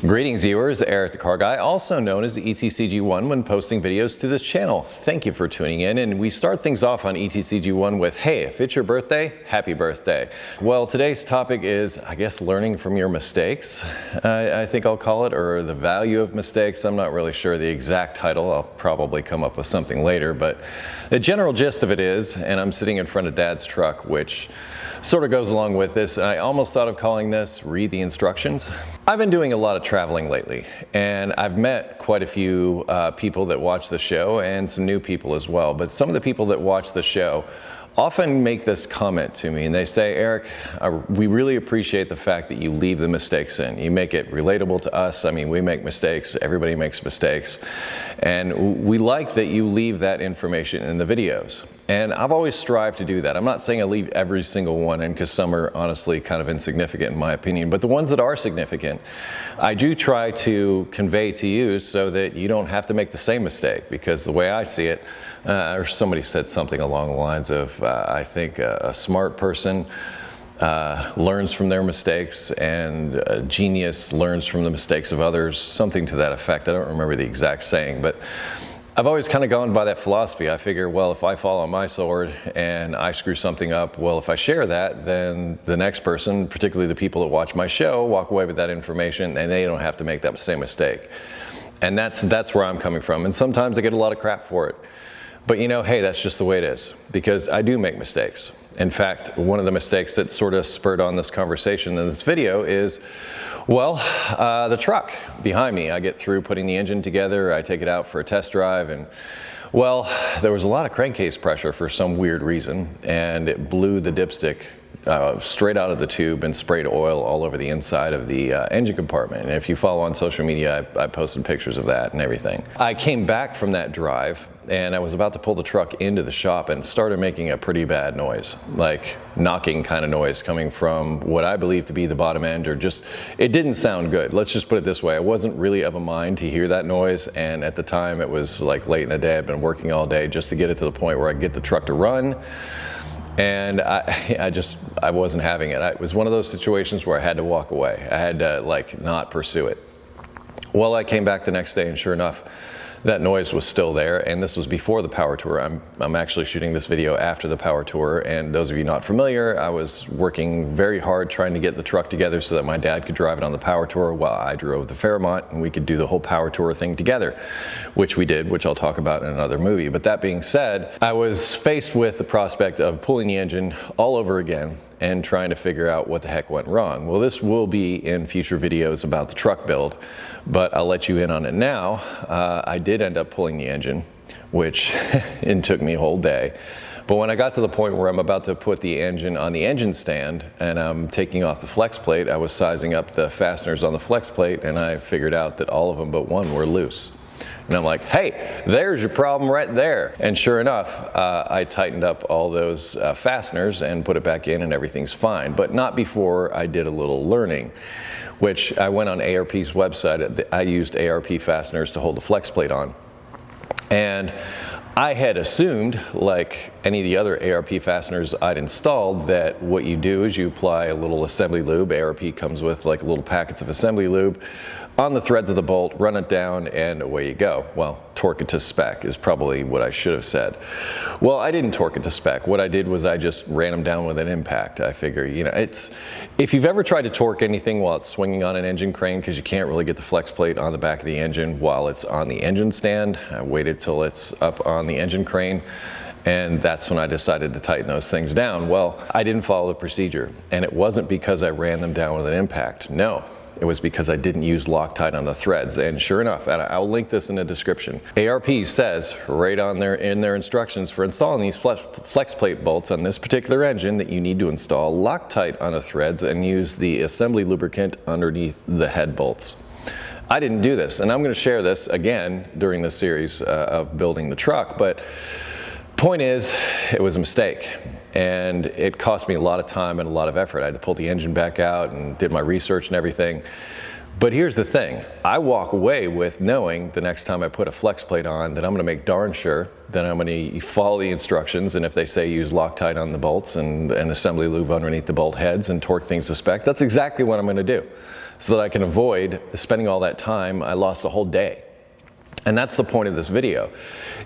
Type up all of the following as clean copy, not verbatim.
Greetings viewers, Eric the Car Guy, also known as the ETCG1 when posting videos to this channel. Thank you for tuning in, and we start things off on ETCG1 with, hey, if it's your birthday, happy birthday. Well, today's topic is, I guess, learning from your mistakes, I think I'll call it, or the value of mistakes. I'm not really sure the exact title. I'll probably come up with something later, but the general gist of it is, and I'm sitting in front of Dad's truck, which sort of goes along with this. I almost thought of calling this Read the Instructions. I've been doing a lot of traveling lately, and I've met quite a few people that watch the show and some new people as well. But some of the people that watch the show often make this comment to me, and they say, Eric, we really appreciate the fact that you leave the mistakes in. You make it relatable to us. I mean, we make mistakes, everybody makes mistakes, and we like that you leave that information in the videos. And I've always strived to do that. I'm not saying I leave every single one in, because some are honestly kind of insignificant in my opinion, but the ones that are significant, I do try to convey to you so that you don't have to make the same mistake, because the way I see it, or somebody said something along the lines of, I think a smart person learns from their mistakes, and a genius learns from the mistakes of others, something to that effect. I don't remember the exact saying, but I've always kind of gone by that philosophy. I figure, well, if I fall on my sword and I screw something up, well, if I share that, then the next person, particularly the people that watch my show, walk away with that information and they don't have to make that same mistake. And that's where I'm coming from. And sometimes I get a lot of crap for it. But you know, hey, that's just the way it is, because I do make mistakes. In fact, one of the mistakes that sort of spurred on this conversation in this video is, well, the truck behind me. I get through putting the engine together, I take it out for a test drive, and well, there was a lot of crankcase pressure for some weird reason, and it blew the dipstick straight out of the tube and sprayed oil all over the inside of the engine compartment. And if you follow on social media, I posted pictures of that and everything. I came back from that drive and I was about to pull the truck into the shop and started making a pretty bad noise, like knocking kind of noise coming from what I believe to be the bottom end, or just, it didn't sound good. Let's just put it this way. I wasn't really of a mind to hear that noise, and at the time it was like late in the day. I'd been working all day just to get it to the point where I could get the truck to run. And I wasn't having it. It was one of those situations where I had to walk away. I had to like not pursue it. Well, I came back the next day and sure enough, that noise was still there, and this was before the power tour. I'm actually shooting this video after the power tour, and those of you not familiar, I was working very hard trying to get the truck together so that my dad could drive it on the power tour while I drove the Fairmont, and we could do the whole power tour thing together, which we did, which I'll talk about in another movie. But that being said, I was faced with the prospect of pulling the engine all over again and trying to figure out what the heck went wrong. Well, this will be in future videos about the truck build, but I'll let you in on it now. I did end up pulling the engine, which it took me a whole day. But when I got to the point where I'm about to put the engine on the engine stand and I'm taking off the flex plate, I was sizing up the fasteners on the flex plate, and I figured out that all of them but one were loose. And I'm like, hey, there's your problem right there. And sure enough, I tightened up all those fasteners and put it back in, and everything's fine. But not before I did a little learning, which I went on ARP's website. I used ARP fasteners to hold the flex plate on. And I had assumed, like any of the other ARP fasteners I'd installed, that what you do is you apply a little assembly lube. ARP comes with like little packets of assembly lube on the threads of the bolt, run it down, and away you go. Well, torque it to spec is probably what I should have said. Well, I didn't torque it to spec. What I did was I just ran them down with an impact. I figure, you know, if you've ever tried to torque anything while it's swinging on an engine crane, because you can't really get the flex plate on the back of the engine while it's on the engine stand, I waited till it's up on the engine crane, and that's when I decided to tighten those things down. Well, I didn't follow the procedure, and it wasn't because I ran them down with an impact. No. It was because I didn't use Loctite on the threads. And sure enough, and I'll link this in the description, ARP says right on in their instructions for installing these flex plate bolts on this particular engine that you need to install Loctite on the threads and use the assembly lubricant underneath the head bolts. I didn't do this, and I'm going to share this again during the series of building the truck, but point is, it was a mistake. And it cost me a lot of time and a lot of effort. I had to pull the engine back out and did my research and everything. But here's the thing, I walk away with knowing the next time I put a flex plate on that I'm going to make darn sure that I'm going to follow the instructions, and if they say use Loctite on the bolts and assembly lube underneath the bolt heads and torque things to spec, that's exactly what I'm going to do, so that I can avoid spending all that time. I lost a whole day. And that's the point of this video.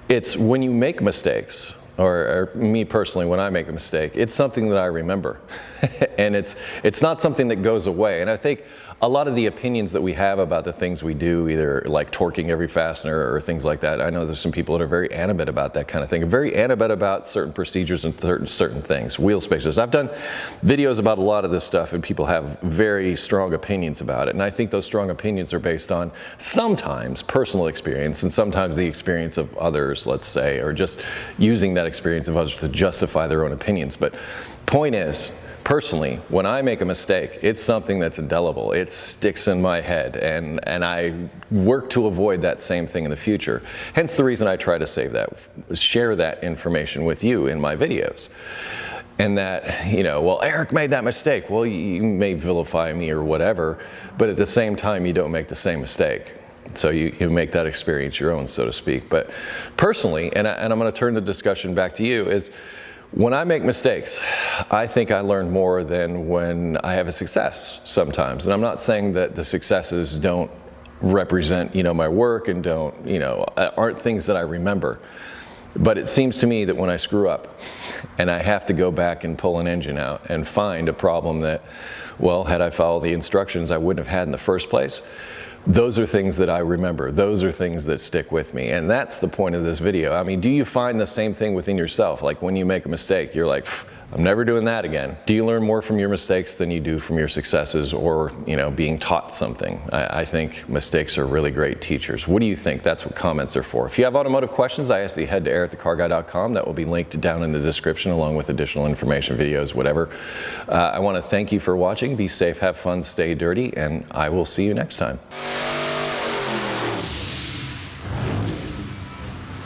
It's when you make mistakes, or me personally, when I make a mistake, it's something that I remember. And it's not something that goes away. And I think a lot of the opinions that we have about the things we do, either like torquing every fastener or things like that, I know there's some people that are very animate about that kind of thing, very animate about certain procedures and certain things, wheel spaces. I've done videos about a lot of this stuff and people have very strong opinions about it. And I think those strong opinions are based on sometimes personal experience and sometimes the experience of others, let's say, or just using that experience of others to justify their own opinions. But point is, personally, when I make a mistake, it's something that's indelible. It sticks in my head, and I work to avoid that same thing in the future. Hence the reason I try to share that information with you in my videos. And that, you know, well, Eric made that mistake. Well, you may vilify me or whatever, but at the same time, you don't make the same mistake. So you make that experience your own, so to speak. But personally, and I'm going to turn the discussion back to you, is when I make mistakes, I think I learn more than when I have a success sometimes. And I'm not saying that the successes don't represent, you know, my work and don't, you know, aren't things that I remember. But it seems to me that when I screw up and I have to go back and pull an engine out and find a problem that, well, had I followed the instructions, I wouldn't have had in the first place. Those are things that I remember. Those are things that stick with me. And that's the point of this video. I mean, do you find the same thing within yourself? Like when you make a mistake, you're like, I'm never doing that again. Do you learn more from your mistakes than you do from your successes or, you know, being taught something? I think mistakes are really great teachers. What do you think? That's what comments are for. If you have automotive questions, I ask that you head to ericthecarguy.com. That will be linked down in the description along with additional information, videos, whatever. I want to thank you for watching. Be safe, have fun, stay dirty, and I will see you next time.